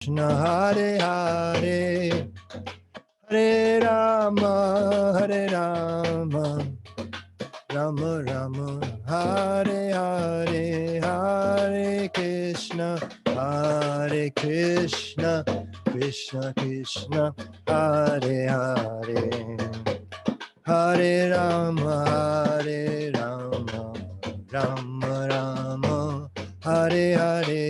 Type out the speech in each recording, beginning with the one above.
Krishna Hare Hare Hare Rama Rama Rama Hare Hare Hare Krishna Krishna Krishna Hare Hare Hare Rama Rama Rama Hare Hare.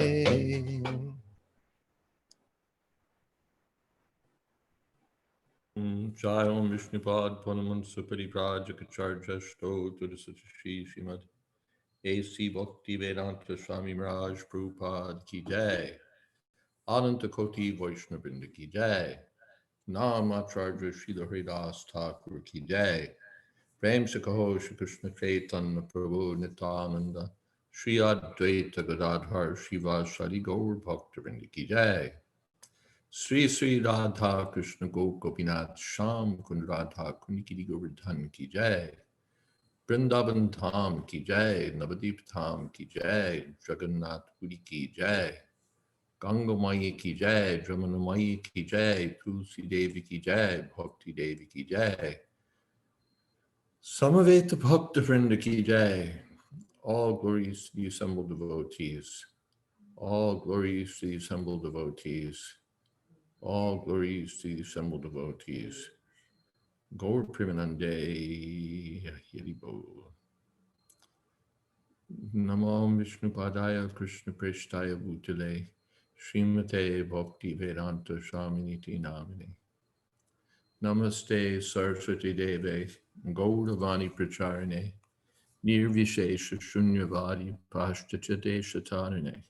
Jai Om Vishnupad Panaman Supari Prajakacharya Sto Tudasatashi Srimad A.C. Bhakti Vedanta Swami Maharaj Prabhupada Ki Jai Ananta Koti Vaishnavrinda Ki Jai Nam Acharya Srila Haridas Thakur Ki Jai Prem Sakaho Shri Krishna Chaitanya Prabhu Nityananda Shri Advaita Gadadhar Shivasari Gaur Bhaktivinoda Ki Jai Sri Sri Radha Krishna Gopinath Sham Kund Radha Kunikiri Govardhan Ki Jai Vrindavan Dham Ki Jai Navadip Dham Ki Jai Jagannath Puri Ki Jai Ganga Maya Ki Jai Jamuna Maya Ki Jai Tulsi Devi Ki Jai Bhakti Devi Ki Jai Samaveta Bhakta Vrinda Ki Jai. All glories to the assembled devotees. All glories to the assembled devotees. All glories to the assembled devotees. Gaur Primanande Haribo. Namo Vishnu Padaya Krishna Preshtaya Bhutale Srimate Bhakti Vedanta Swaminiti Namine. Namaste Saraswati Deve Gauravani Pracharine Nirvishesha Shunyavadi Pashtacha Shatarine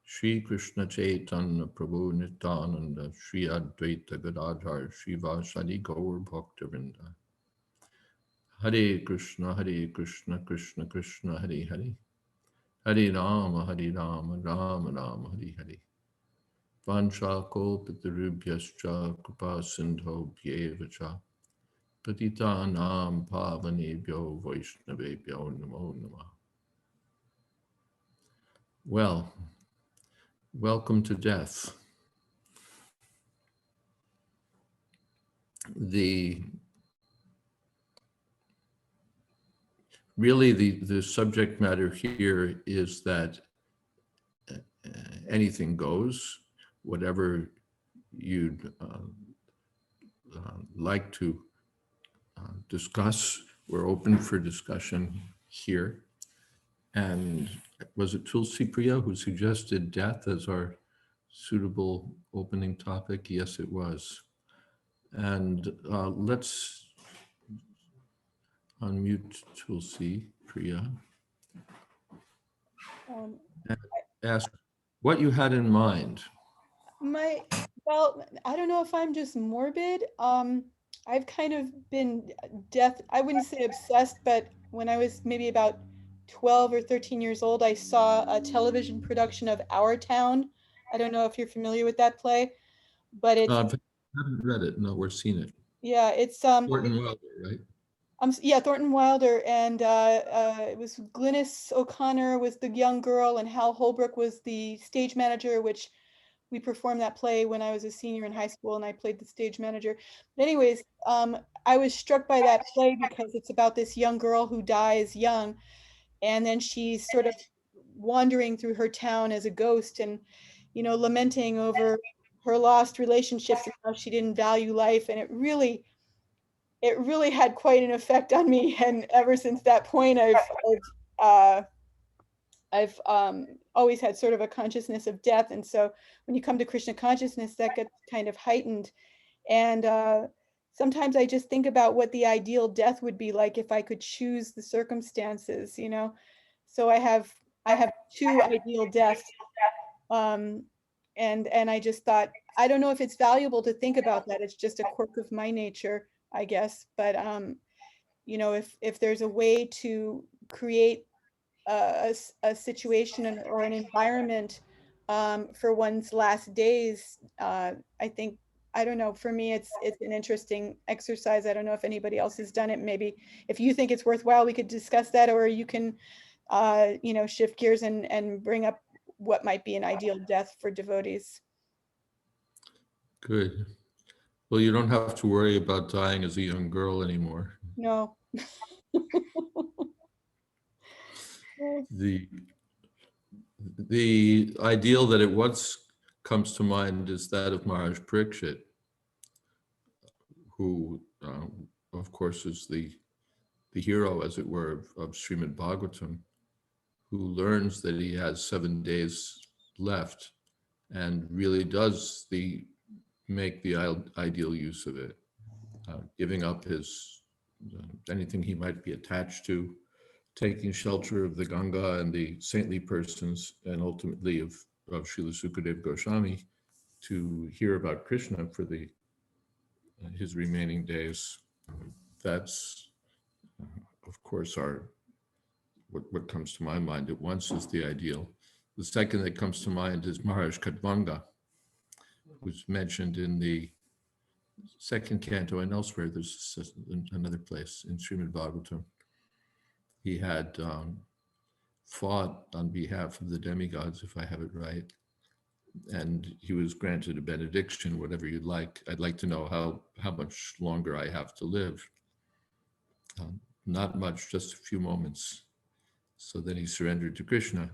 Shri Krishna Chaitanya Prabhu Nityananda Shri Advaita Gadadhar Shri Vasadi Gaur Bhaktivinoda Hare Krishna Krishna Krishna Hare Hare Hare Rama Rama Rama Hare Hare Vancha Kalpatarubhyascha Kripa Sindho Bhyevacha Patitanam Pavanebhyo Vaishnavebhyo Namo Namah. Well, welcome to death. The subject matter here is that anything goes, whatever you'd like to discuss, we're open for discussion here. And was it Tulsi Priya who suggested death as our suitable opening topic? Yes, it was. And let's unmute Tulsi Priya and ask what you had in mind. Well, I don't know if I'm just morbid. I've kind of been death, I wouldn't say obsessed, but when I was maybe about 12 or 13 years old, I saw a television production of Our Town. I don't know if you're familiar with that play, but I haven't read it. No, we're seeing it. yeah, it's Thornton Wilder, right? Yeah, Thornton Wilder, and it was Glynis O'Connor was the young girl, and Hal Holbrook was the stage manager, which we performed that play when I was a senior in high school, and I played the stage manager. But anyways, I was struck by that play because it's about this young girl who dies young, and then she's sort of wandering through her town as a ghost, and lamenting over her lost relationships and how she didn't value life, and it really had quite an effect on me. And ever since that point, I've always had sort of a consciousness of death. And so when you come to Krishna consciousness, that gets kind of heightened. And sometimes I just think about what the ideal death would be like if I could choose the circumstances, So I have two ideal deaths. And I just thought, I don't know if it's valuable to think about that. It's just a quirk of my nature, I guess. But if there's a way to create a situation or an environment for one's last days, I think, I don't know, for me it's an interesting exercise. I don't know if anybody else has done it. Maybe if you think it's worthwhile, we could discuss that, or you can shift gears and bring up what might be an ideal death for devotees. Good. Well, you don't have to worry about dying as a young girl anymore. No. The ideal that at once comes to mind is that of Maharaj Parikshit, who, of course, is the hero, as it were, of Srimad Bhagavatam, who learns that he has 7 days left and really does make the ideal use of it, giving up his anything he might be attached to, taking shelter of the Ganga and the saintly persons, and ultimately of Srila Sukadeva Goswami, to hear about Krishna for his remaining days. That's, of course, what comes to my mind at once is the ideal. The second that comes to mind is Maharaj Khatvanga, who's mentioned in the second canto and elsewhere. There's another place in Srimad Bhagavatam. He had fought on behalf of the demigods, if I have it right, and he was granted a benediction, whatever you'd like. I'd like to know how much longer I have to live. Not much, just a few moments. So then he surrendered to Krishna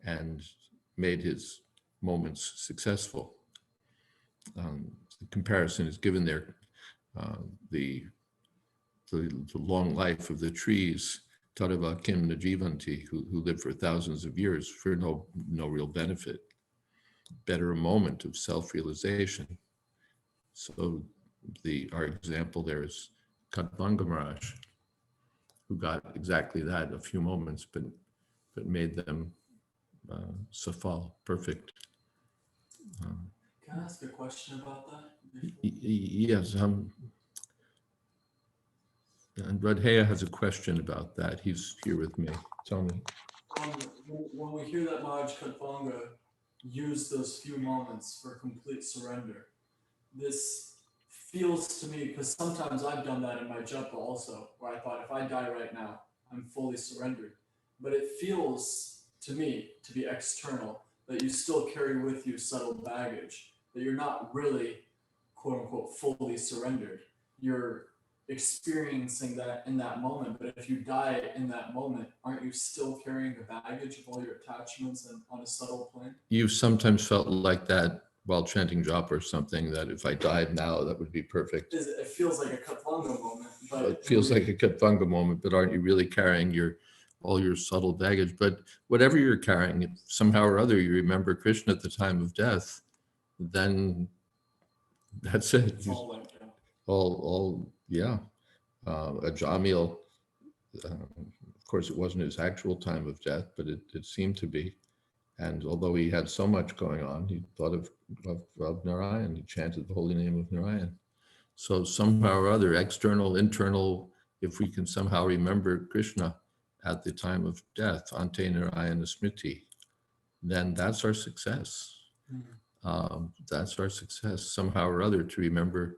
and made his moments successful. The comparison is given there, the long life of the trees, Tadava Kim Najivanti, who lived for thousands of years for no real benefit. Better a moment of self-realization. So our example there is Khatvanga Maharaj, who got exactly that, a few moments, but made them safal, perfect. Can I ask a question about that? Yes, and Radheya has a question about that. He's here with me. Tell me. When we hear that Maharaj Khatvanga used those few moments for complete surrender, this feels to me, because sometimes I've done that in my japa also, where I thought, if I die right now, I'm fully surrendered. But it feels to me to be external, that you still carry with you subtle baggage, that you're not really, quote unquote, fully surrendered. You're experiencing that in that moment, but if you die in that moment, aren't you still carrying the baggage of all your attachments and on a subtle plane? You've sometimes felt like that while chanting japa or something, that if I died now, that would be perfect. It feels like a Khatvanga moment. But it feels like a Khatvanga moment, but aren't you really carrying all your subtle baggage? But whatever you're carrying, if somehow or other you remember Krishna at the time of death, then that's it. It's all like that. Yeah. Ajamil, of course, it wasn't his actual time of death, but it seemed to be. And although he had so much going on, he thought of Narayan. He chanted the holy name of Narayan. So somehow or other, external, internal, if we can somehow remember Krishna at the time of death, Ante Narayana Smriti, then that's our success. That's our success, somehow or other, to remember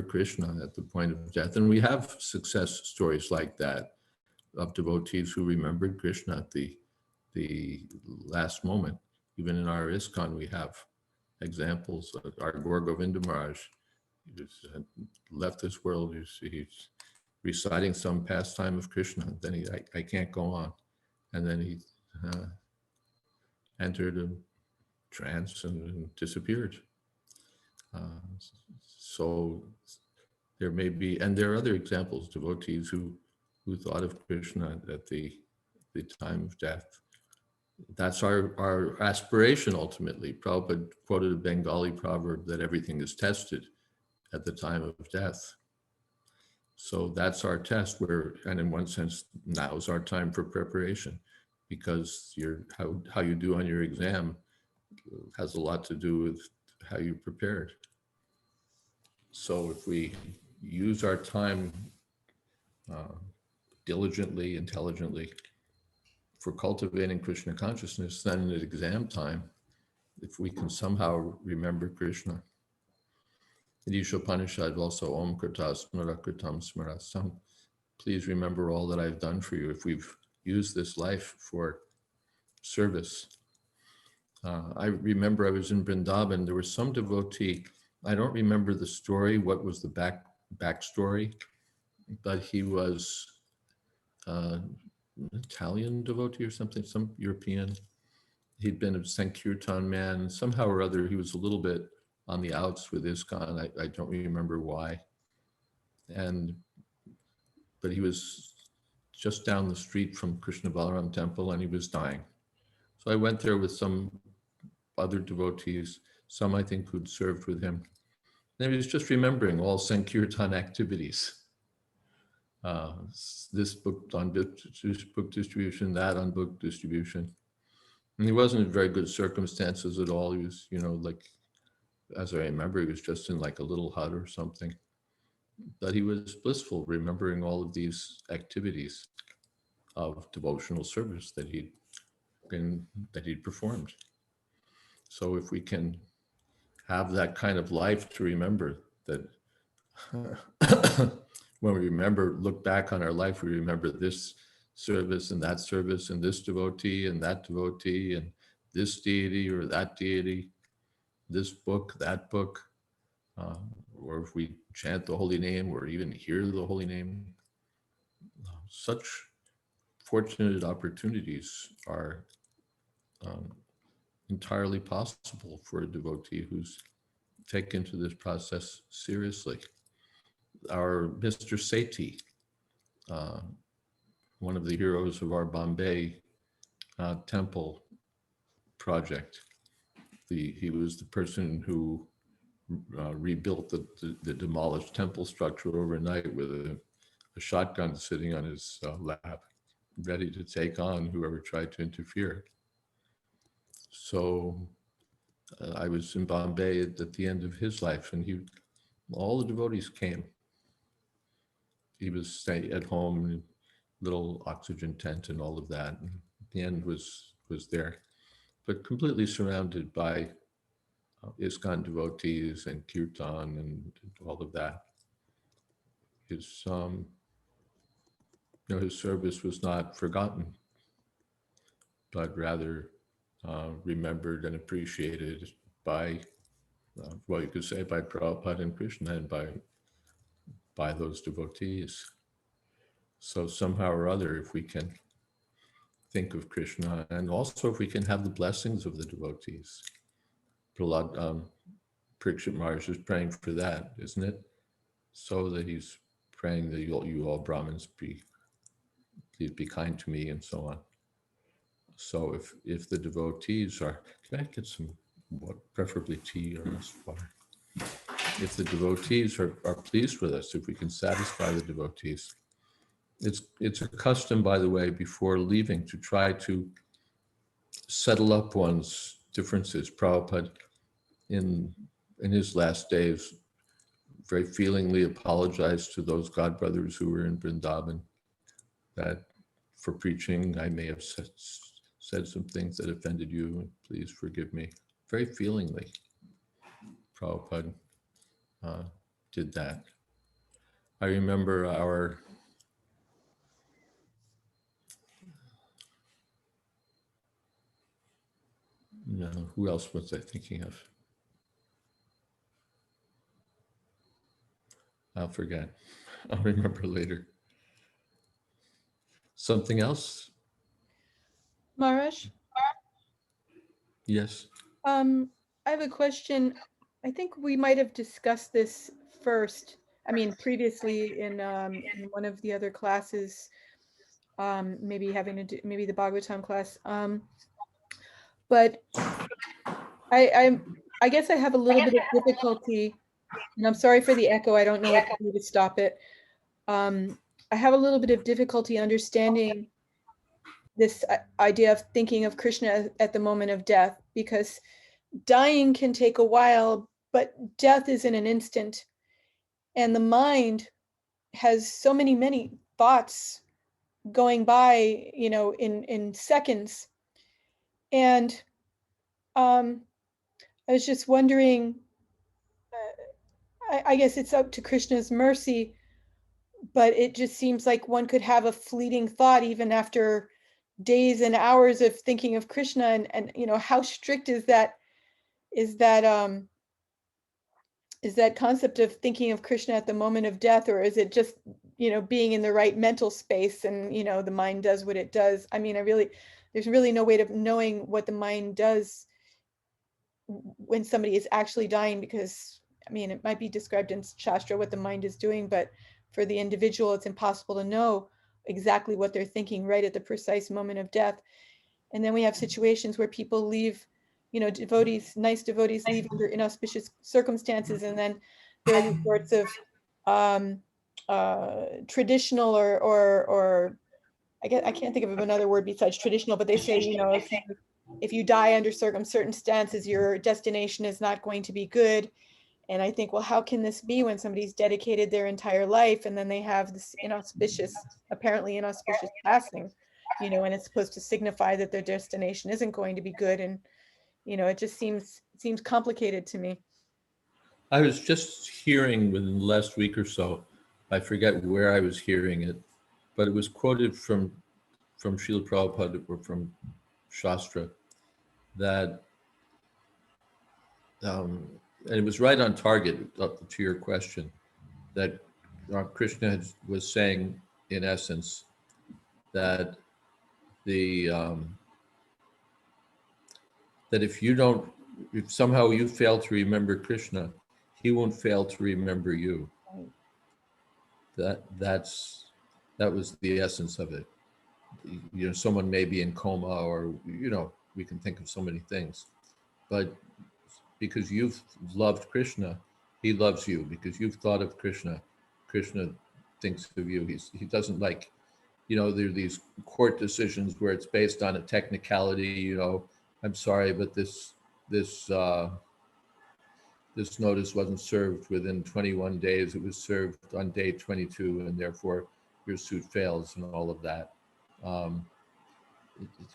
Krishna at the point of death. And we have success stories like that of devotees who remembered Krishna at the last moment. Even in our ISKCON, we have examples. Our Gaur Govinda Maharaj, he left this world. He's reciting some pastime of Krishna. Then I can't go on. And then he entered a trance and disappeared. So there may be, and there are other examples, devotees who thought of Krishna at the time of death. That's our aspiration ultimately. Prabhupada quoted a Bengali proverb that everything is tested at the time of death. So that's our test, and in one sense, now is our time for preparation, because how you do on your exam has a lot to do with how you prepared. So if we use our time diligently, intelligently for cultivating Krishna consciousness, then at exam time, if we can somehow remember Krishna. In Ishopanishad also, Om Krita Smara Kritam Smarasam, please remember all that I've done for you. If we've used this life for service, I remember I was in Vrindavan. There was some devotee. I don't remember the story. What was the backstory? But he was an Italian devotee or something, some European. He'd been a Sankirtan man. Somehow or other, he was a little bit on the outs with ISKCON. I don't remember why. But he was just down the street from Krishna Balaram temple, and he was dying. So I went there with some other devotees, some I think who'd served with him. And he was just remembering all Sankirtan activities. This book on book distribution, that on book distribution. And he wasn't in very good circumstances at all. He was, like, as I remember, he was just in like a little hut or something. But he was blissful, remembering all of these activities of devotional service that he'd performed. So if we can have that kind of life to remember that when we look back on our life, we remember this service and this devotee and that devotee and this deity or that deity, this book, that book, or if we chant the holy name or even hear the holy name, such fortunate opportunities are entirely possible for a devotee who's taken to this process seriously. Our Mr. Sethi, one of the heroes of our Bombay temple project, he was the person who rebuilt the demolished temple structure overnight with a shotgun sitting on his lap, ready to take on whoever tried to interfere. So I was in Bombay at the end of his life, and all the devotees came. He was staying at home in a little oxygen tent and all of that. And the end was there, but completely surrounded by ISKCON devotees and kirtan and all of that. His service was not forgotten, but rather remembered and appreciated by, you could say by Prabhupada and Krishna and by those devotees. So somehow or other, if we can think of Krishna, and also if we can have the blessings of the devotees. Prahlad, Parikshit Maharaj is praying for that, isn't it? So that he's praying that you all Brahmins please be kind to me and so on. So if the devotees are, can I get some water, preferably tea or water? If the devotees are pleased with us, if we can satisfy the devotees, it's a custom, by the way, before leaving to try to settle up one's differences. Prabhupada, in his last days, very feelingly apologized to those godbrothers who were in Vrindavan, that for preaching, I may have said some things that offended you, and please forgive me. Very feelingly, Prabhupada did that. I remember who else was I thinking of? I'll forget. I'll remember later. Something else? Maharaj? Yes. I have a question. I think we might have discussed this first. I mean, previously in one of the other classes, maybe having to do maybe the Bhagavatam class. But I guess I have a little bit of difficulty, and I'm sorry for the echo. I don't know what to do to stop it. I have a little bit of difficulty understanding this idea of thinking of Krishna at the moment of death, because dying can take a while, but death is in an instant. And the mind has so many thoughts going by, in seconds. And I was just wondering, I guess it's up to Krishna's mercy, but it just seems like one could have a fleeting thought even after days and hours of thinking of Krishna, and you know, how strict is that concept of thinking of Krishna at the moment of death, or is it just, you know, being in the right mental space and, you know, the mind does what it does? I mean, there's really no way of knowing what the mind does when somebody is actually dying, because I mean, it might be described in Shastra what the mind is doing, but for the individual, it's impossible to know exactly what they're thinking right at the precise moment of death. And then we have situations where people leave, you know, nice devotees leave under inauspicious circumstances, and then there are these sorts of traditional or I can't think of another word besides traditional, but they say, you know, if you die under certain circumstances, your destination is not going to be good. And I think, well, how can this be when somebody's dedicated their entire life and then they have this apparently inauspicious passing, you know, and it's supposed to signify that their destination isn't going to be good. And, you know, it just seems complicated to me. I was just hearing within the last week or so, I forget where I was hearing it, but it was quoted from Srila Prabhupada or from Shastra, that, and it was right on target to your question, that Krishna was saying, in essence, that that if somehow you fail to remember Krishna, he won't fail to remember you. That was the essence of it. You know, someone may be in coma, or, you know, we can think of so many things, but because you've loved Krishna, he loves you. Because you've thought of Krishna, Krishna thinks of you. He doesn't, like, you know, there are these court decisions where it's based on a technicality, you know, I'm sorry, but this notice wasn't served within 21 days. It was served on day 22, and therefore your suit fails, and all of that.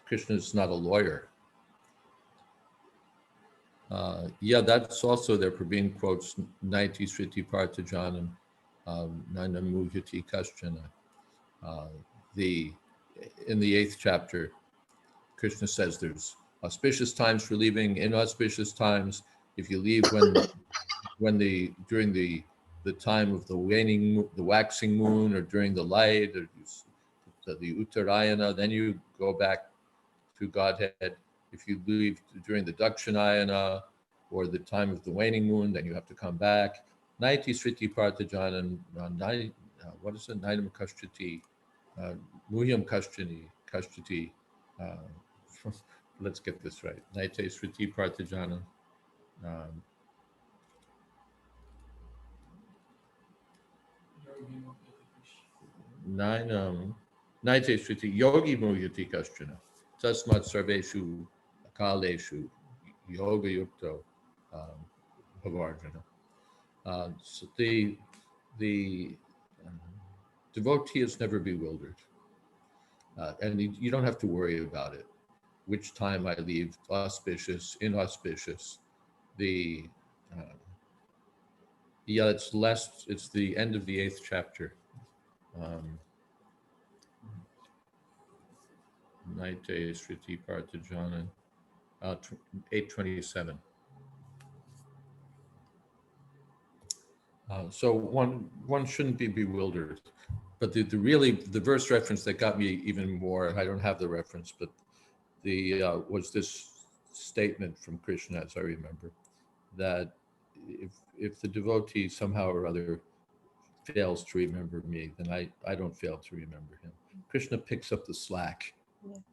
Krishna is not a lawyer. Yeah, that's also there. Prabhin quotes Naiti Sriti Partajanam, Nana Mujati Kaschana. In the 8th chapter, Krishna says there's auspicious times for leaving, inauspicious times. If you leave during the time of the waxing moon, or during the light, or the Uttarayana, then you go back to Godhead. If you leave during the Dakshinayana or the time of the waning moon, then you have to come back. Naiti Sriti Partajanan, what is it? Nainam Kashtati, Muhyam Kashtati. Let's get this right. Naiti Sriti Partajanan. Naite Sriti Yogi Muhyati Kaschana. Tasmat Sarveshu Kaleshu Yoga Yukto Bhavarjana. So the devotee is never bewildered. And you don't have to worry about it. Which time I leave, auspicious, inauspicious. It's the end of the 8th chapter. Naite Sriti Partajana, 827. So one shouldn't be bewildered. But the verse reference that got me even more, I don't have the reference, but was this statement from Krishna, as I remember, that if the devotee somehow or other fails to remember me, then I don't fail to remember him. Krishna picks up the slack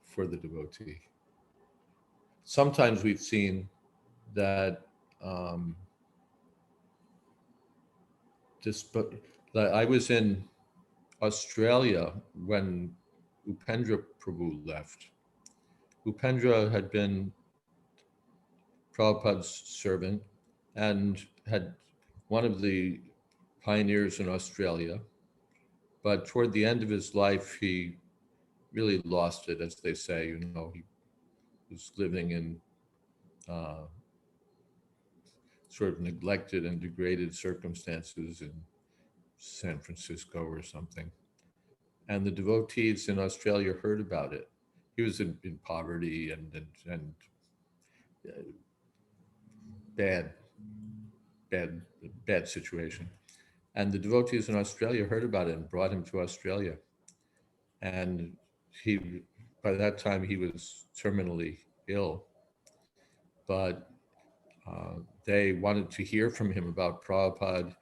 for the devotee. Sometimes we've seen that I was in Australia when Upendra Prabhu left. Upendra had been Prabhupada's servant and had one of the pioneers in Australia. But toward the end of his life, he really lost it, as they say. You know, he was living in sort of neglected and degraded circumstances in San Francisco or something. And the devotees in Australia heard about it. in poverty and bad bad bad situation. And the devotees in Australia heard about it and brought him to Australia. And he, by that time, he was terminally ill, but they wanted to hear from him about Prabhupada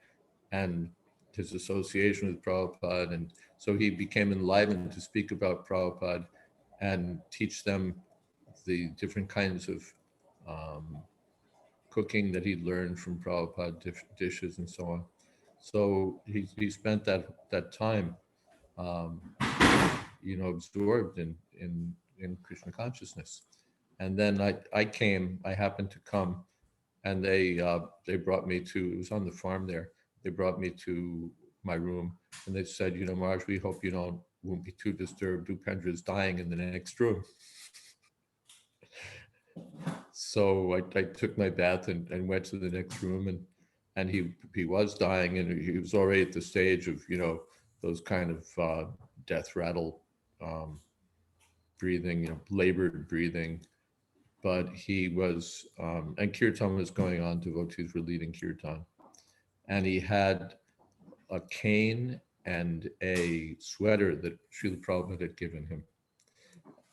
and his association with Prabhupada. And so he became enlightened to speak about Prabhupada and teach them the different kinds of um, cooking that he learned from Prabhupada, dishes and so on. So he spent that time, um, absorbed in Krishna consciousness. And then I happened to come, and they brought me to, it was on the farm there, they brought me to my room, and they said, Maharaj, we hope you won't be too disturbed. Upendra's dying in the next room. So I took my bath and went to the next room, and he was dying, and he was already at the stage of, those kind of death rattle breathing, labored breathing. But he was, and kirtan was going on, devotees were leading kirtan. And he had a cane and a sweater that Srila Prabhupada had given him.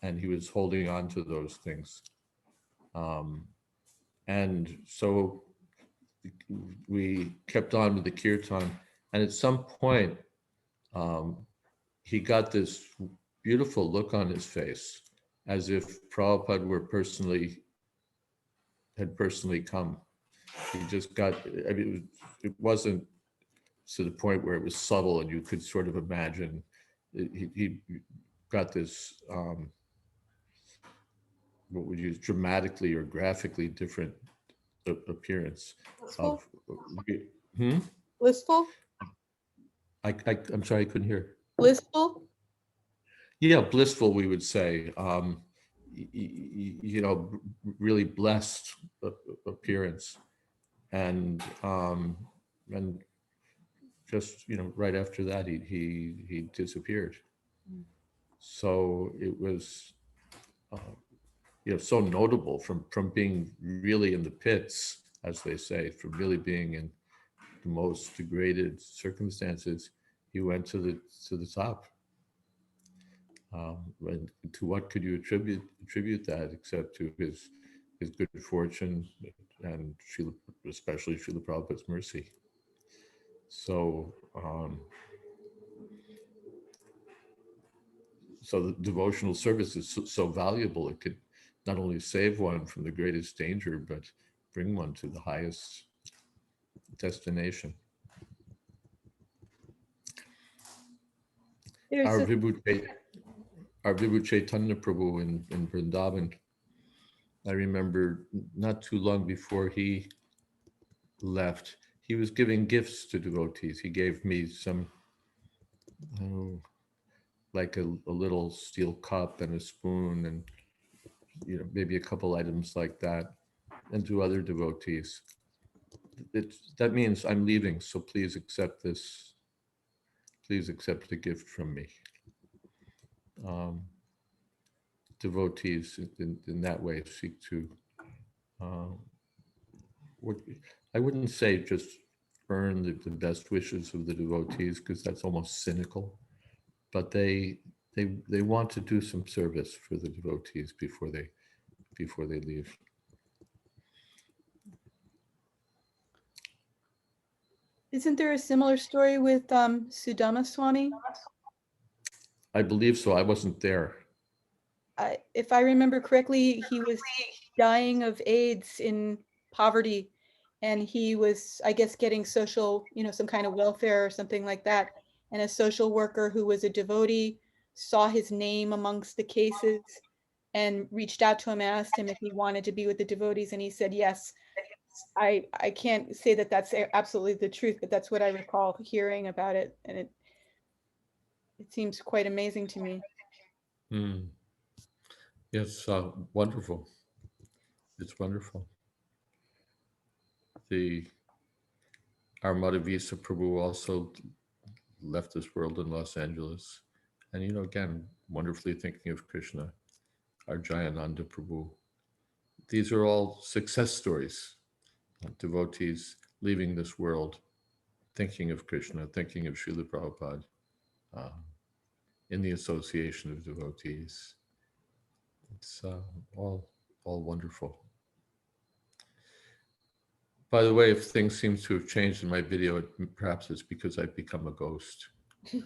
And he was holding on to those things. And so we kept on with the kirtan. And at some point, he got this beautiful look on his face, as if Prabhupada had personally come. He just got, I mean, it wasn't to the point where it was subtle and you could sort of imagine. He got this, what would you use, dramatically or graphically different appearance. Blissful? Hmm? Blissful? I'm sorry, I couldn't hear. Blissful? Yeah, blissful, we would say. Really blessed appearance, and just right after that he disappeared. So it was so notable from being really in the pits, as they say, from really being in the most degraded circumstances. He went to the top. And to what could you attribute that except to his good fortune and especially Srila Prabhupada's mercy? So so the devotional service is so valuable. It could not only save one from the greatest danger, but bring one to the highest destination. Our Vibhu Chaitanya Prabhu in Vrindavan, I remember not too long before he left, he was giving gifts to devotees. He gave me some, like a little steel cup and a spoon and maybe a couple items like that, and to other devotees. That means I'm leaving, so please accept this. Please accept a gift from me. Devotees in that way seek to, I wouldn't say just earn the best wishes of the devotees, because that's almost cynical, but they want to do some service for the devotees before they leave. Isn't there a similar story with Sudama Swami? I believe so. I wasn't there. If I remember correctly, he was dying of AIDS in poverty, and he was, I guess, getting social, some kind of welfare or something like that. And a social worker who was a devotee saw his name amongst the cases and reached out to him, asked him if he wanted to be with the devotees, and he said yes. I can't say that that's absolutely the truth, but that's what I recall hearing about it, and it seems quite amazing to me. Yes, wonderful. It's wonderful. Our Madhavisa Prabhu also left this world in Los Angeles, and again, wonderfully thinking of Krishna. our Jayananda Prabhu. These are all success stories of devotees leaving this world, thinking of Krishna, thinking of Srila Prabhupada, in the association of devotees. It's all wonderful. By the way, if things seem to have changed in my video, perhaps it's because I've become a ghost. If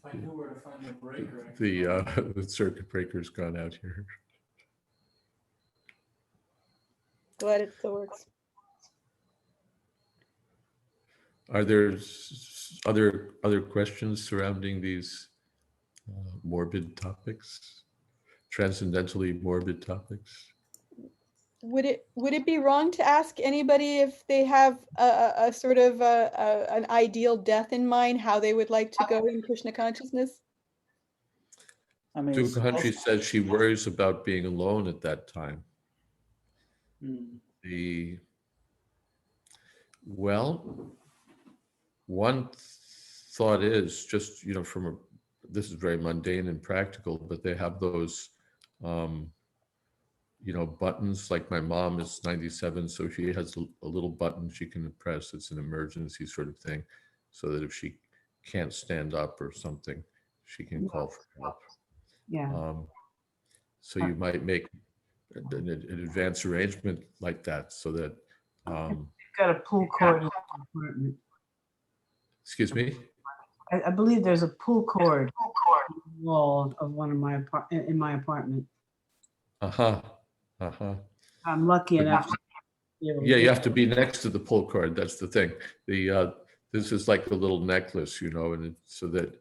I knew where to find the breaker. The circuit breaker's gone out here. Glad it still works. Are there other questions surrounding these morbid topics, transcendentally morbid topics? Would it be wrong to ask anybody if they have a sort of an ideal death in mind, how they would like to go in Krishna consciousness? I mean, Dukhanji says she worries about being alone at that time. Well, one thought is just, this is very mundane and practical, but they have those, buttons. Like my mom is 97, so she has a little button she can press. It's an emergency sort of thing, so that if she can't stand up or something, she can call for help. yeah. So you might make an advance arrangement like that, so that. Got a pull cord in my apartment. Excuse me. I believe there's a pull cord on the wall of one of my in my apartment. I'm lucky enough. Yeah, you have to be next to the pull cord. That's the thing. This is like a little necklace, and so that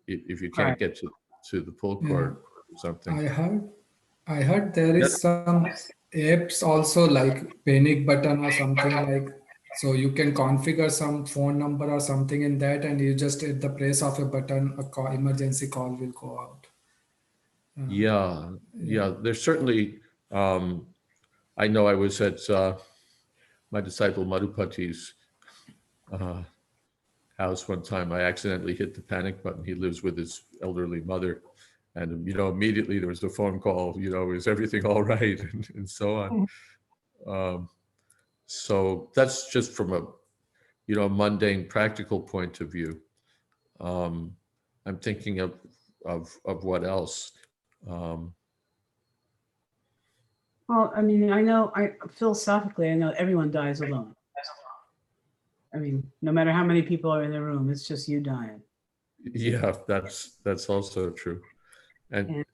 if you can't get to the pull cord or something. I heard there is some apps also like panic button or something like, so you can configure some phone number or something in that, and you just at the press of a button, emergency call will go out. Yeah. There's certainly. I know I was at my disciple Madhupati's house one time. I accidentally hit the panic button. He lives with his elderly mother. And, immediately there was a phone call, is everything all right? And so on. So that's just from a, mundane practical point of view. I'm thinking of what else. Well, I mean, philosophically, I know everyone dies alone. I mean, no matter how many people are in the room, it's just you dying. Yeah, that's also true. And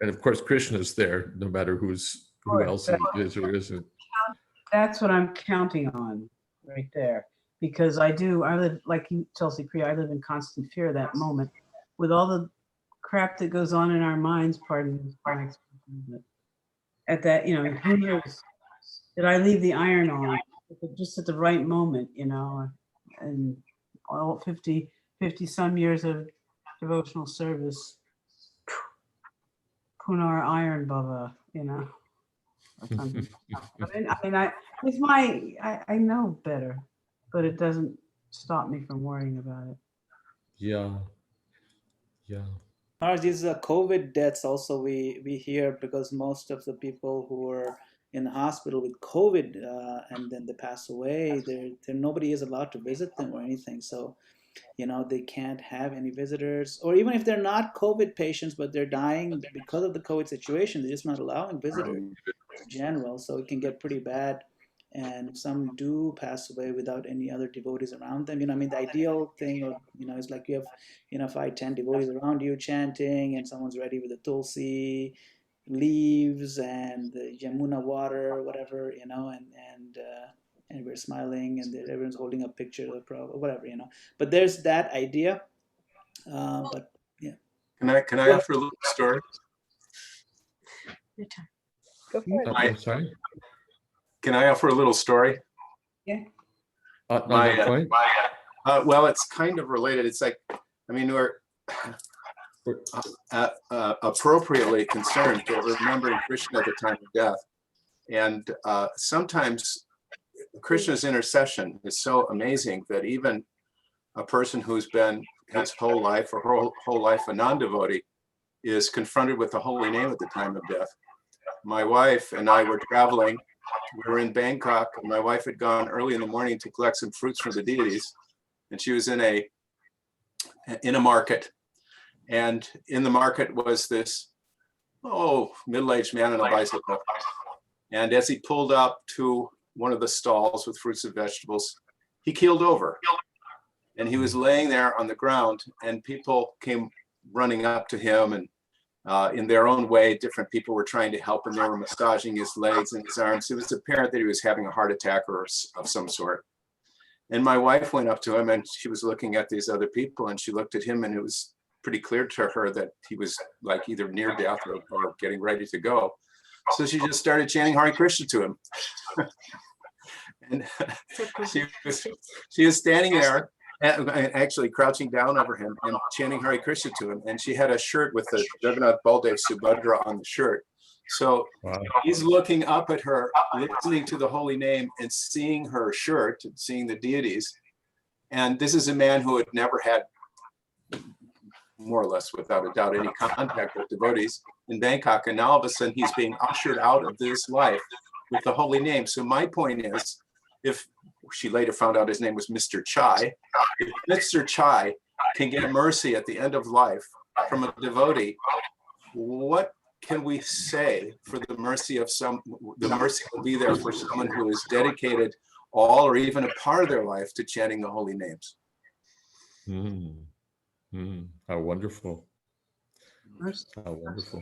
of course, Krishna is there, no matter who else is or isn't. That's what I'm counting on right there, because I live, like you, Chelsea Priya, I live in constant fear of that moment with all the crap that goes on in our minds, pardon my expression, but at that, who knows, did I leave the iron on just at the right moment, and all 50 some years of devotional service, Punar Iron Baba, I mean, I know better, but it doesn't stop me from worrying about it. Yeah. Maharaj, these COVID deaths also we hear, because most of the people who are in the hospital with COVID and then they pass away, nobody is allowed to visit them or anything. So, they can't have any visitors, or even if they're not COVID patients, but they're dying because of the COVID situation, they're just not allowing visitors in general. So it can get pretty bad. And some do pass away without any other devotees around them. The ideal thing, is like you have 5-10 devotees around you chanting, and someone's ready with the tulsi leaves and the Yamuna water, whatever, and we're smiling, and everyone's holding a picture of the Prabhupada, whatever, But there's that idea. But yeah. Can I offer a little story? Your turn. Go for it. I'm sorry. Can I offer a little story? Yeah. Well, it's kind of related. It's like, we're appropriately concerned for remembering Krishna at the time of death. And sometimes Krishna's intercession is so amazing that even a person who's been his whole life, or her whole life a non-devotee, is confronted with the holy name at the time of death. My wife and I were traveling. We were in Bangkok, and my wife had gone early in the morning to collect some fruits from the deities, and she was in a market. And in the market was this middle-aged man on a bicycle. And as he pulled up to one of the stalls with fruits and vegetables, he keeled over. And he was laying there on the ground, and people came running up to him, and in their own way, different people were trying to help him. They were massaging his legs and his arms. It was apparent that he was having a heart attack or of some sort. And my wife went up to him, and she was looking at these other people, and she looked at him, and it was pretty clear to her that he was like either near death or getting ready to go. So she just started chanting Hare Krishna to him. And she was standing there, actually crouching down over him and chanting Hare Krishna to him. And she had a shirt with the Jagannath Baldev Subhadra on the shirt. So he's looking up at her, listening to the holy name and seeing her shirt, seeing the deities. And this is a man who had never had, more or less without a doubt, any contact with devotees in Bangkok. And now all of a sudden he's being ushered out of this life with the holy name. So my point is, if she later found out his name was Mr. Chai, if Mr. Chai can get mercy at the end of life from a devotee, what can we say for the mercy of the mercy will be there for someone who is dedicated all or even a part of their life to chanting the holy names? How wonderful. How wonderful.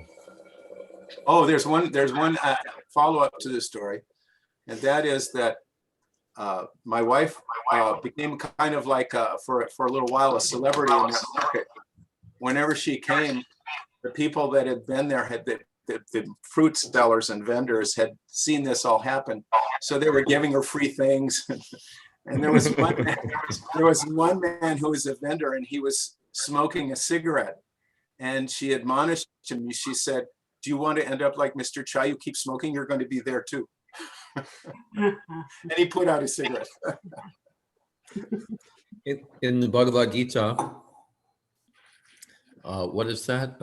Oh, there's one follow-up to this story, and that is that my wife became kind of like for a little while a celebrity in that market. Whenever she came, the people that had been there the fruit sellers and vendors had seen this all happen, so they were giving her free things. And there was one man who was a vendor, and he was smoking a cigarette, and she admonished him. She said, "Do you want to end up like Mr. Chai? You keep smoking, you're going to be there too." And he put out his cigarette. In the Bhagavad Gita, what is that?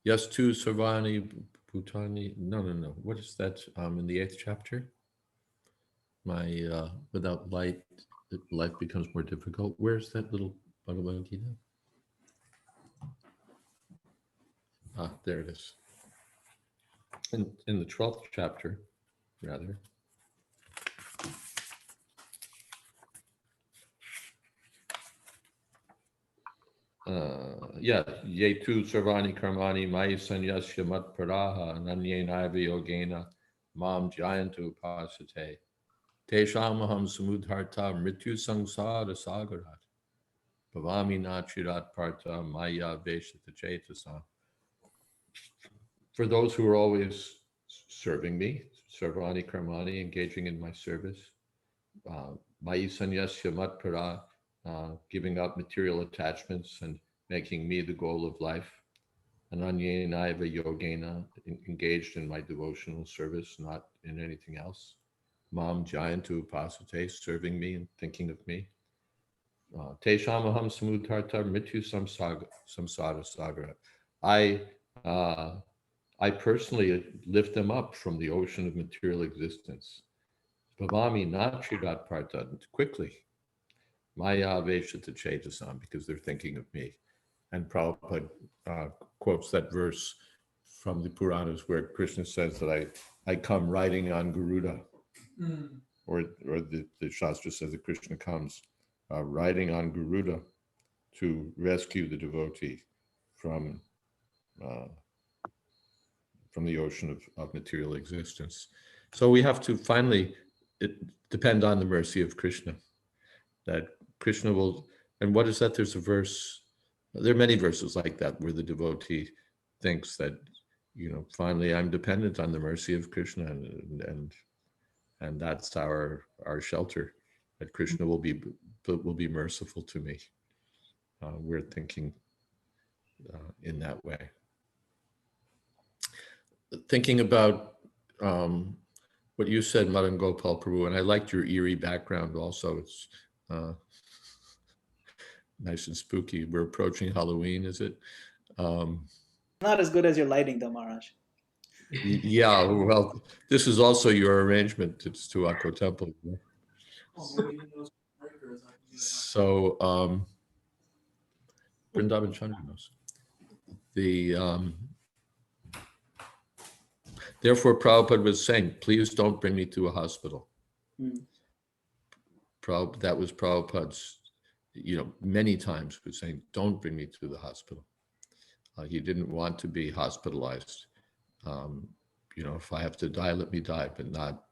Yastu Sarvani Bhutani. No. What is that in the 8th chapter? Without light, life becomes more difficult. Where's that little Bhagavad Gita? There it is. In the 12th chapter, rather. Yetu sarvani karmani mai sanyasya mat paraha nanyenaiva yogena mam jayantu pasate teshamaham samudharta mrityu samsara sagarat bhavami nachirat parta maya veshata chetasam. For those who are always serving me, sarvani karmani, engaging in my service, mai sanyasya mat paraha, giving up material attachments and making me the goal of life. Ananyenaiva yogena, engaged in my devotional service, not in anything else. Mam jayantu upasate, serving me and thinking of me. Teshamaham samudharta mrityu samsara sagara. I personally lift them up from the ocean of material existence. Bhavami nachirat parta, quickly. Maya veshata chetasam, because they're thinking of me. And Prabhupada quotes that verse from the Puranas where Krishna says that I come riding on Garuda, or the Shastra says that Krishna comes riding on Garuda to rescue the devotee from the ocean of material existence. So we have to finally depend on the mercy of Krishna, that Krishna will, and what is that? There's a verse, there are many verses like that where the devotee thinks that, finally I'm dependent on the mercy of Krishna, and that's our shelter, that Krishna will be merciful to me. We're thinking in that way. Thinking about what you said, Madan Gopal Prabhu, and I liked your eerie background also. It's nice and spooky. We're approaching Halloween, is it? Not as good as your lighting, though, Maharaj. Yeah, well, this is also your arrangement. It's to Akko Temple. You know? So, Vrindavan Chandra knows. Therefore, Prabhupada was saying, please don't bring me to a hospital. That was Prabhupada's, many times was saying, don't bring me to the hospital. He didn't want to be hospitalized. If I have to die, let me die, but not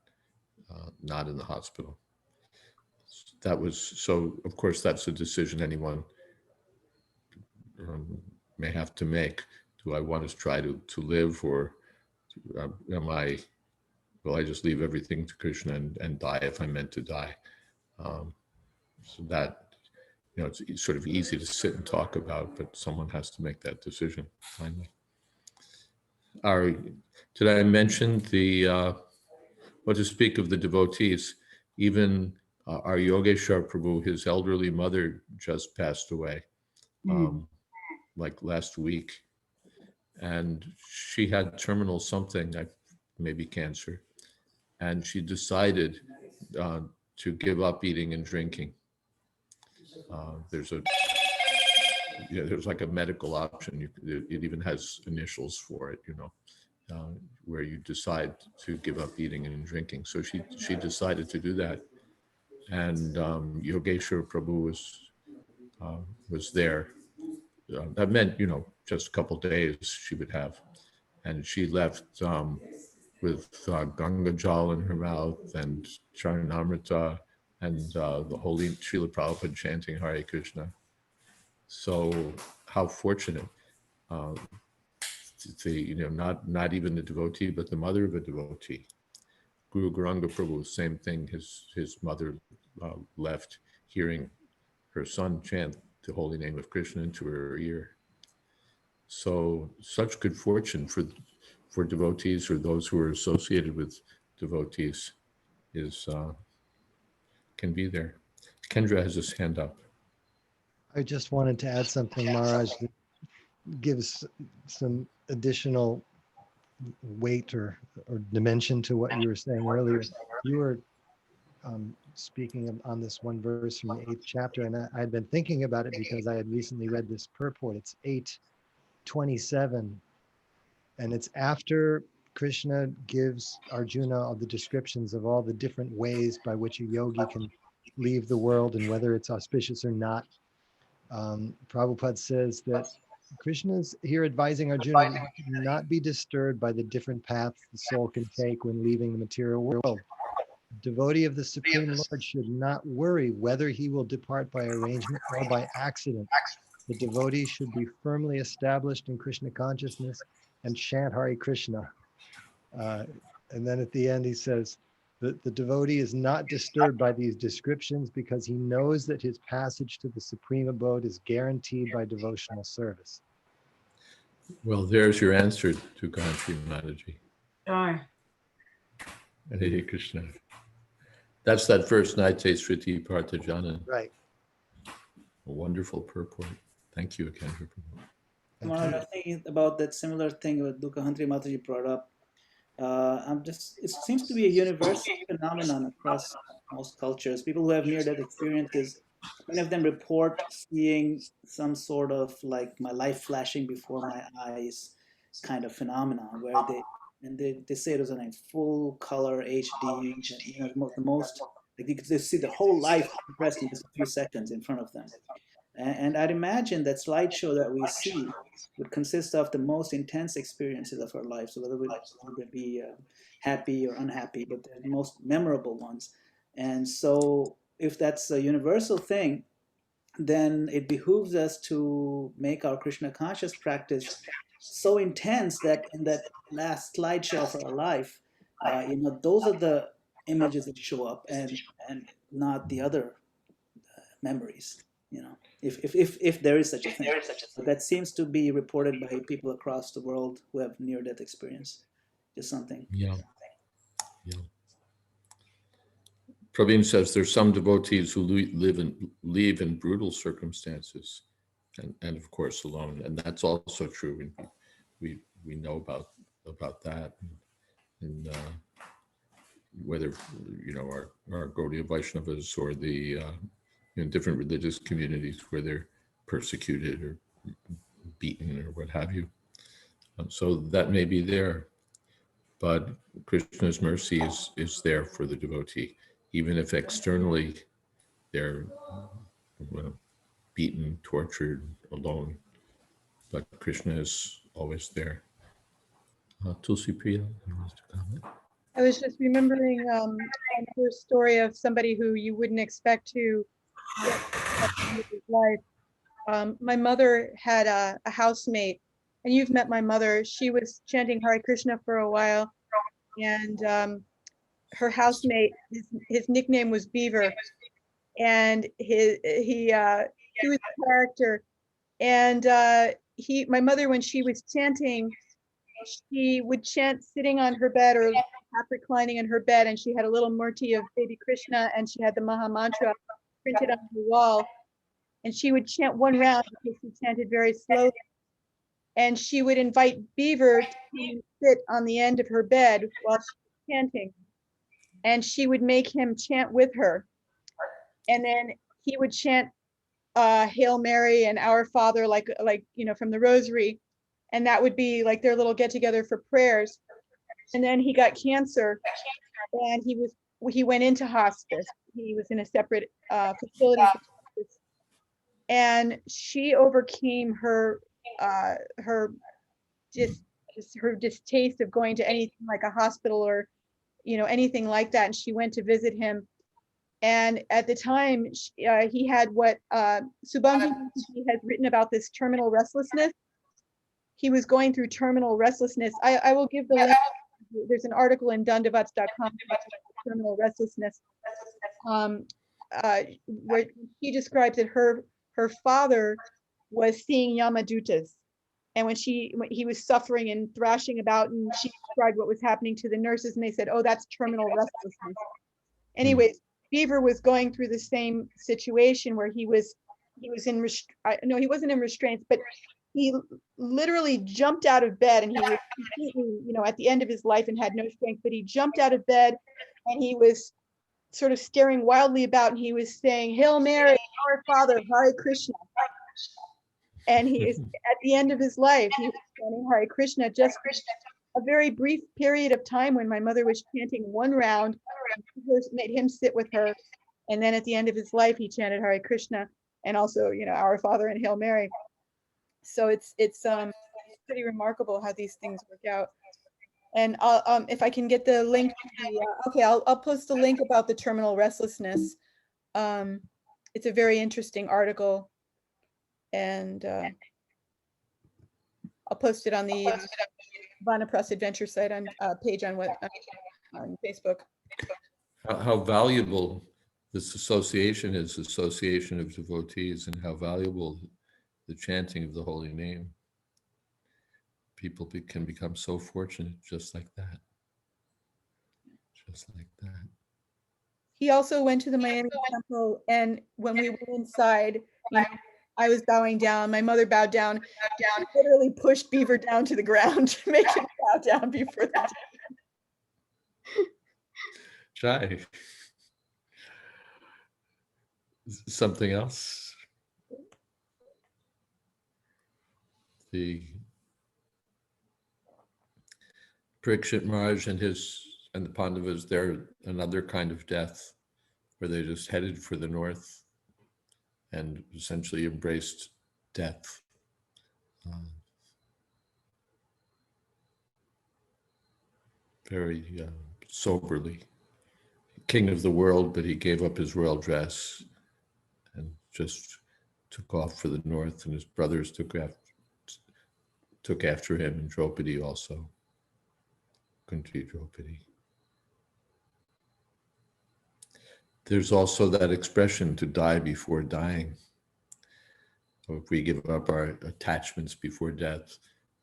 in the hospital. That was, so of course, that's a decision anyone may have to make. Do I want to try to live, or will I just leave everything to Krishna and die if I'm meant to die? So that, it's sort of easy to sit and talk about, but someone has to make that decision finally. Did I mention to speak of the devotees, even our Yogeshwar Prabhu, his elderly mother just passed away, like last week. And she had terminal something, maybe cancer. And she decided to give up eating and drinking. There's like a medical option. It even has initials for it, where you decide to give up eating and drinking. So she decided to do that. And Yogeshwar Prabhu was there. That meant, just a couple days she would have. And she left with Ganga Jal in her mouth and Charanamrita and the holy Srila Prabhupada chanting Hare Krishna. So how fortunate not even the devotee, but the mother of a devotee. Guru Gauranga Prabhu, same thing. His mother left hearing her son chant the holy name of Krishna into her ear. So such good fortune for devotees or those who are associated with devotees can be there. Kendra has his hand up. I just wanted to add something, Maharaj, that gives some additional weight or dimension to what you were saying earlier. You were speaking on this one verse from the 8th chapter, and I had been thinking about it because I had recently read this purport. It's 8:27, and it's after Krishna gives Arjuna all the descriptions of all the different ways by which a yogi can leave the world and whether it's auspicious or not. Prabhupada says that Krishna's here advising Arjuna that he should not be disturbed by the different paths the soul can take when leaving the material world. The devotee of the Supreme Lord should not worry whether he will depart by arrangement or by accident. The devotee should be firmly established in Krishna consciousness and chant Hare Krishna. And then at the end he says, the devotee is not disturbed by these descriptions because he knows that his passage to the supreme abode is guaranteed by devotional service. Well, there's your answer to Gantri Mataji. Aye. Hare Krishna. That's that first Naite Sriti Parthajanan. Right. A wonderful purport. Thank you, Kendra. Maharaj, I'm thinking about that similar thing that Dukkhantri Mataji brought up. It seems to be a universal phenomenon across most cultures. People who have near-death experiences, many of them report seeing some sort of like my life flashing before my eyes kind of phenomenon, where they say it was in a full color HD, the most, like you could see the whole life compressed in just a few seconds in front of them. And I'd imagine that slideshow that we see would consist of the most intense experiences of our lives, so whether it be happy or unhappy, but the most memorable ones. And so if that's a universal thing, then it behooves us to make our Krishna conscious practice so intense that in that last slideshow of our life, those are the images that show up and not the other memories. If there is such a thing. But that seems to be reported by people across the world who have near-death experience. Just something. Yeah. Prabhu says there's some devotees who live in brutal circumstances, and of course alone, and that's also true. And we know about that, and whether our Gaudiya Vaishnavas or the different religious communities where they're persecuted or beaten or what have you. So that may be there, but Krishna's mercy is there for the devotee, even if externally they're beaten, tortured, alone. But Krishna is always there. Tulsi Priya wants to comment. I was just remembering another story of somebody who you wouldn't expect to get at the end of his life. My mother had a housemate, and you've met my mother. She was chanting Hare Krishna for a while, and her housemate, his nickname was Beaver, and he was a character. And my mother, when she was chanting, she would chant sitting on her bed or half reclining in her bed, and she had a little murti of baby Krishna, and she had the Maha Mantra printed on the wall, and she would chant one round because she chanted very slowly. And she would invite Beaver to sit on the end of her bed while she was chanting, and she would make him chant with her, and then he would chant Hail Mary and Our Father, like from the Rosary, and that would be like their little get together for prayers. And then he got cancer, and he went into hospice. He was in a separate facility for hospice. And she overcame her distaste of going to anything like a hospital or anything like that, and she went to visit him. And at the time, he had what Subhanji has written about this terminal restlessness. He was going through terminal restlessness. I will give the link. There's an article in dandavats.com about terminal restlessness, where she describes that her father was seeing Yamadutas. And when he was suffering and thrashing about, and she described what was happening to the nurses, and they said, "Oh, that's terminal restlessness." Anyways, Beaver was going through the same situation where he was in no, he wasn't in restraints, but he literally jumped out of bed, and he was completely, at the end of his life and had no strength, but he jumped out of bed, and he was sort of staring wildly about, and he was saying, "Hail Mary, Our Father, Hare Krishna." And he is at the end of his life, he was chanting Hare Krishna, just a very brief period of time when my mother was chanting one round, made him sit with her, and then at the end of his life he chanted Hare Krishna, and also Our Father and Hail Mary. So it's pretty remarkable how these things work out. And if I can get the link to the, I'll post the link about the terminal restlessness. It's a very interesting article, and I'll post it on the Vanaprastha Adventure site on page on Facebook. How valuable this association is, association of devotees, and how valuable the chanting of the holy name. People can become so fortunate just like that. Just like that. He also went to the Miami temple, and when we went inside, I was bowing down. My mother bowed down. She literally pushed Beaver down to the ground to make him bow down before the Try. Something else? The Parikshit Maharaj and the Pandavas, they're another kind of death where they just headed for the north and essentially embraced death. Very soberly. King of the world, but he gave up his royal dress and just took off for the north, and his brothers took after him, and Draupadi also. Kunti Draupadi. There's also that expression, to die before dying. So if we give up our attachments before death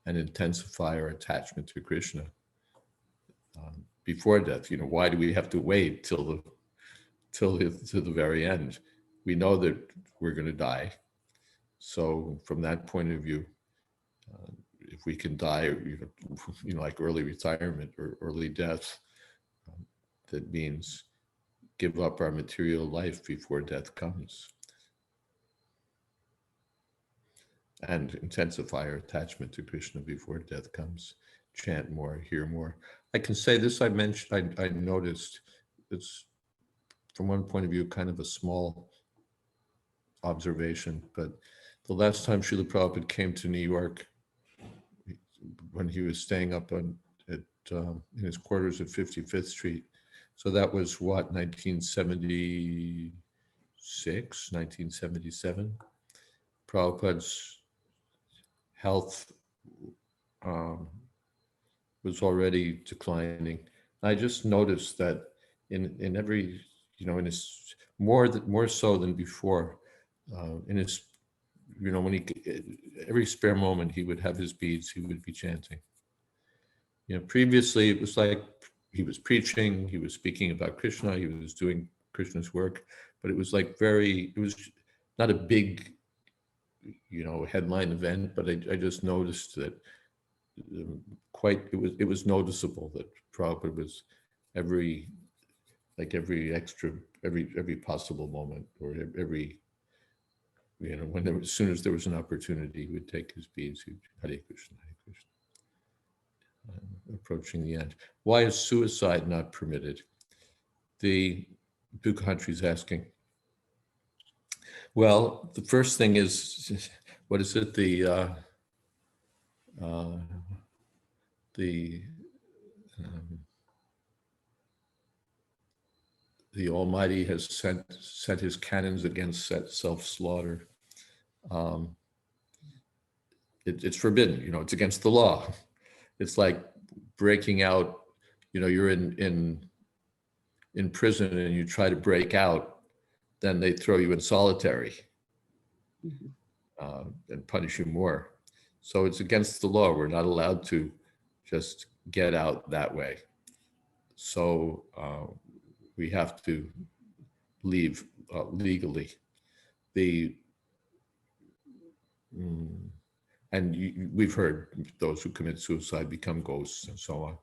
and intensify our attachment to Krishna before death, why do we have to wait till to the very end. We know that we're going to die. So from that point of view, if we can die, like early retirement or early death, that means give up our material life before death comes, and intensify our attachment to Krishna before death comes. Chant more, hear more. I can say this, I noticed, it's from one point of view kind of a small observation, but the last time Srila Prabhupada came to New York, when he was staying up in his quarters at 55th Street, so that was what, 1976, 1977? Prabhupada's health was already declining. I just noticed that in every, in his, more so than before, in his, when every spare moment he would have his beads, he would be chanting. Previously it was like he was preaching, he was speaking about Krishna, he was doing Krishna's work, but it was like it was not a big, headline event, but I just noticed that it was noticeable that Prabhupada was every possible moment, or every, as soon as there was an opportunity, he would take his beads, he would Hare Krishna, Hare Krishna. Approaching the end. Why is suicide not permitted? The Bukhantri's is asking. Well, the first thing is, what is it? The Almighty has sent his cannons against self-slaughter. It's forbidden, it's against the law. It's like breaking out, you're in prison and you try to break out, then they throw you in solitary and punish you more. So it's against the law. We're not allowed to just get out that way. So we have to leave legally. And we've heard those who commit suicide become ghosts and so on.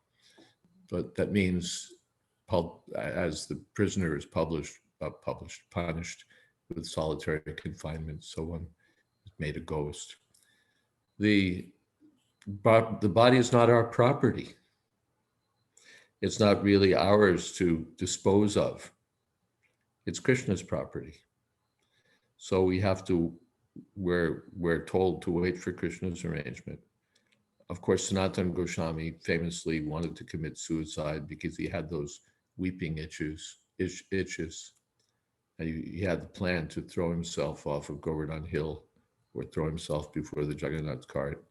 But that means, as the prisoner is punished with solitary confinement, so one is made a ghost. The body is not our property. It's not really ours to dispose of. It's Krishna's property. So we have to, we're told to wait for Krishna's arrangement. Of course, Sanatana Goswami famously wanted to commit suicide because he had those weeping itches. And he had the plan to throw himself off of Govardhan Hill or throw himself before the Jagannath cart.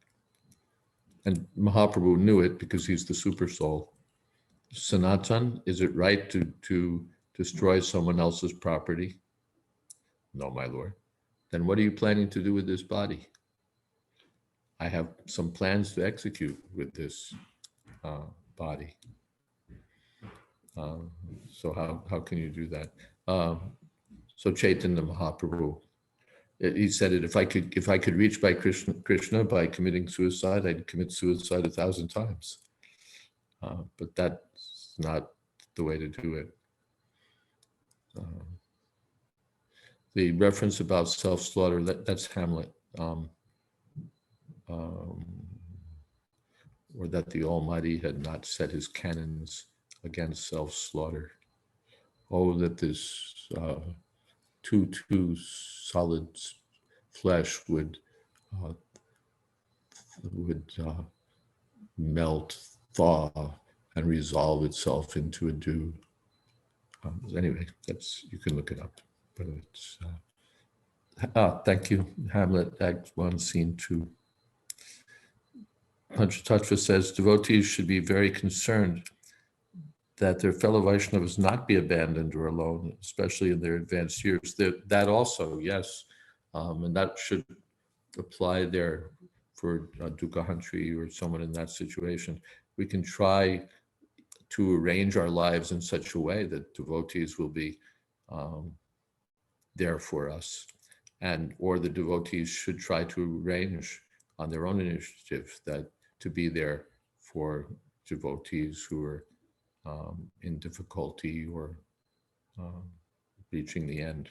And Mahaprabhu knew it because he's the super soul. Sanatan, is it right to destroy someone else's property? No, my lord. Then what are you planning to do with this body? I have some plans to execute with this body. So how can you do that? So Chaitanya Mahaprabhu, he said it, if I could reach by Krishna by committing suicide, I'd commit suicide 1,000 times. But that's not the way to do it. The reference about self-slaughter, that's Hamlet. Or that the Almighty had not set his cannons against self-slaughter. Oh, that this too solid flesh would melt, thaw, and resolve itself into a dew. Anyway, you can look it up. But it's thank you, Hamlet, Act 1, Scene 2. Panchatattva says devotees should be very concerned that their fellow Vaishnavas not be abandoned or alone, especially in their advanced years. That also, yes, and that should apply there for Dukahantri or someone in that situation. We can try to arrange our lives in such a way that devotees will be there for us, and or the devotees should try to arrange on their own initiative that to be there for devotees who are in difficulty or reaching the end.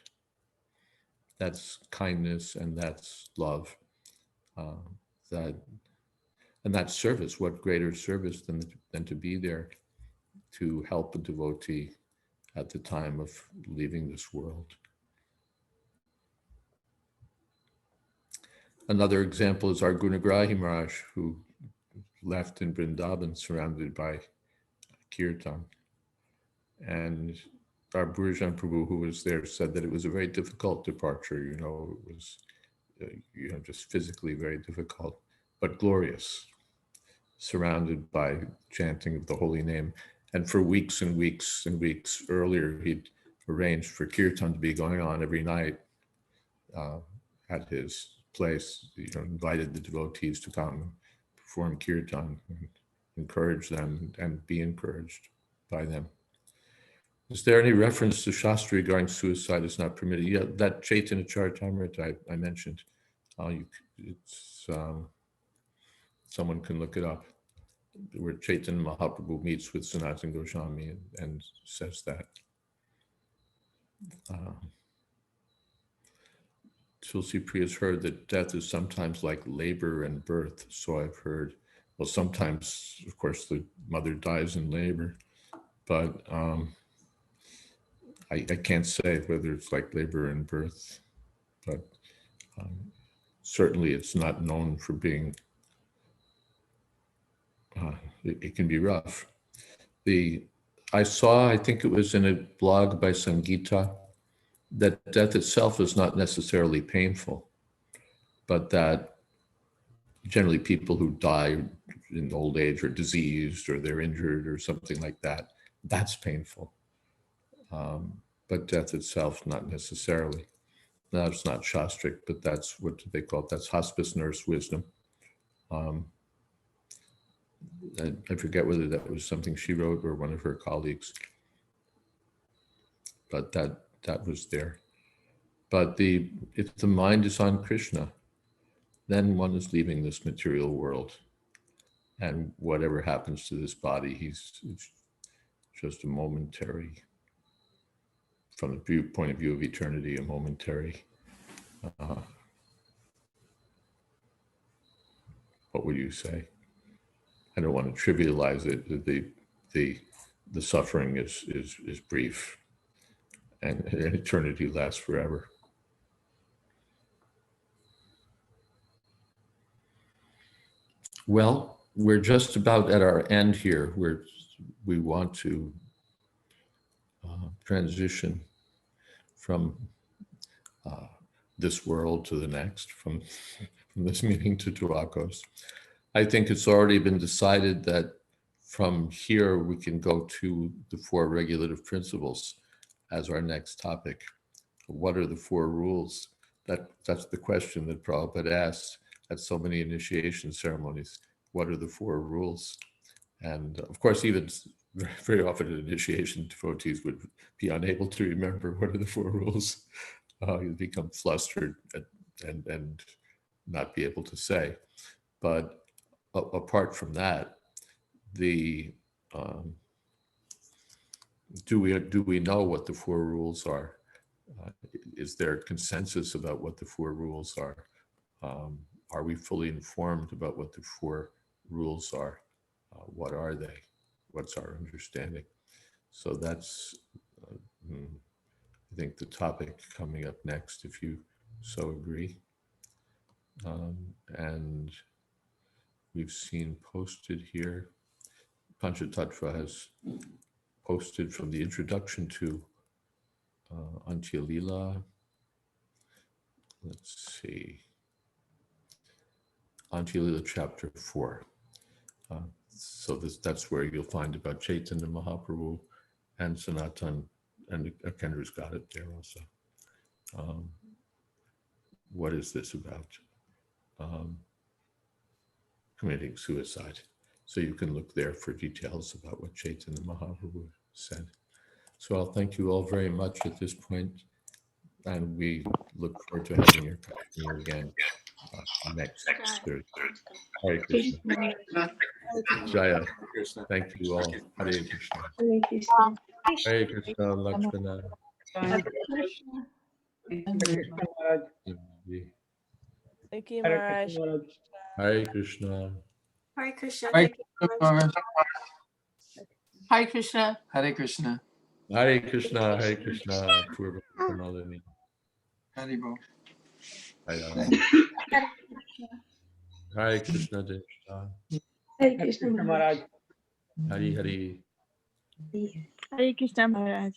That's kindness and that's love. That and that's service. What greater service than to be there to help a devotee at the time of leaving this world. Another example is our Gunagrahi Maharaj, who left in Vrindavan surrounded by kirtan. And our Burjan Prabhu, who was there, said that it was a very difficult departure. It was, just physically very difficult, but glorious, surrounded by chanting of the holy name. And for weeks and weeks and weeks earlier, he'd arranged for kirtan to be going on every night at his place. Invited the devotees to come and perform kirtan and encourage them and be encouraged by them. Is there any reference to Shastra regarding suicide is not permitted? Yeah, that Chaitanya Charitamrita I mentioned. Someone can look it up, where Chaitanya Mahaprabhu meets with Sanatana Goswami and says that. Tulsi Priya's heard that death is sometimes like labor and birth, so I've heard. Well, sometimes, of course, the mother dies in labor, but I can't say whether it's like labor and birth, but certainly it's not known for being, it can be rough. I think it was in a blog by Sangeeta, that death itself is not necessarily painful, but that generally people who die in old age are diseased or they're injured or something like that, that's painful. But death itself, not necessarily. Now, it's not Shastric, but that's what they call it. That's hospice nurse wisdom. I forget whether that was something she wrote or one of her colleagues, but that was there. But if the mind is on Krishna, then one is leaving this material world. And whatever happens to this body, it's just a momentary, from the point of view of eternity, a momentary, what would you say? I don't want to trivialize it. The suffering is brief, and eternity lasts forever. Well, we're just about at our end here, where we want to transition from this world to the next, from this meeting to Tuakos. I think it's already been decided that from here we can go to the 4 regulative principles as our next topic. What are the 4 rules? That's the question that Prabhupada asked at so many initiation ceremonies. What are the 4 rules? And of course, even very often at initiation, devotees would be unable to remember what are the 4 rules. You'd become flustered and not be able to say. But apart from that, do we know what the 4 rules are? Is there consensus about what the 4 rules are? Are we fully informed about what the 4 rules are? What are they? What's our understanding? So that's, I think, the topic coming up next, if you so agree. And we've seen posted here, Panchatattva has posted from the introduction to Antya Lila. Let's see. Antya Lila chapter 4. So that's where you'll find about Chaitanya Mahaprabhu and Sanatan, and Kendra's got it there also. What is this about? Committing suicide. So you can look there for details about what Chaitanya Mahaprabhu said. So I'll thank you all very much at this point, and we look forward to having your company again next Thursday. Hare Krishna. Jaya, Krishna. thank you all. Hare Krishna. Hare Krishna. Hare Krishna, Lakshmana. Thank you very much. Thank you, Maharaj. Hare Krishna. Hare Krishna. Hare Thank you so much. Hare Krishna. Hare Krishna. Hare Krishna, Hare Krishna, Purva Malini. Hare Bo. Hare Krishna, Deshta. Hare Krishna Maharaj. Hari Hari. Hare Krishna, Maharaj.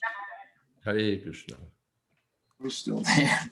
Hare Krishna. We're still there.